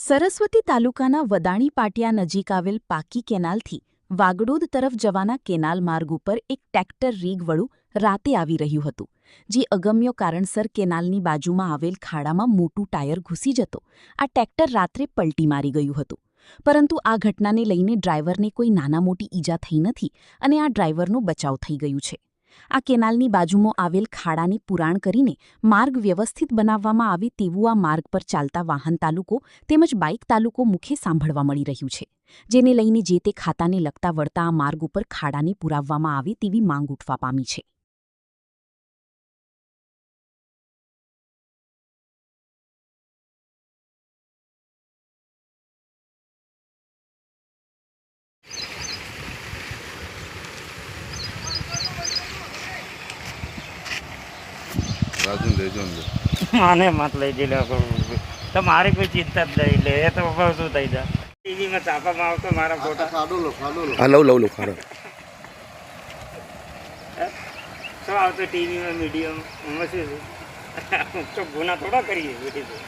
સરસ્વતી તાલુકાના વદાણી પાટિયા નજીક આવેલ પાકી કેનાલથી વાગડોદ તરફ જવાના કેનાલ માર્ગ ઉપર એક ટ્રેક્ટર રીગવડું રાતે આવી રહ્યું હતું, જે અગમ્ય કારણસર કેનાલની બાજુમાં આવેલ ખાડામાં મોટું ટાયર ઘૂસી જતો આ ટ્રેક્ટર રાત્રે પલટી મારી ગયું હતું. પરંતુ આ ઘટનાને લઈને ડ્રાઈવરને કોઈ નાના મોટી ઈજા થઈ નથી અને આ ડ્રાઈવરનો બચાવ થઈ ગયું છે. આ કેનાલની બાજુમાં આવેલ ખાડાને પુરાણ કરીને માર્ગ વ્યવસ્થિત બનાવવામાં આવે તેવું આ માર્ગ પર ચાલતા વાહન તાલુકો તેમજ બાઇક તાલુકો મુખે સાંભળવા મળી રહ્યું છે, જેને લઈને જે તે ખાતાને લગતા વળતા આ માર્ગ ઉપર ખાડાને પુરાવવામાં આવે તેવી માંગ ઉઠવા પામી છે. રાજુ લેજો આને મત લઈ જઈ તમારે કોઈ ચિંતા જ નહીં લે એ તો શું થઈ જાય ટીવીમાં છાપામાં આવતો મારા ફોટા હા લઉં ખાડો શું આવતો ટીવીમાં મીડિયમ એમાં શું તો ગુના થોડા કરીએ વિડીયો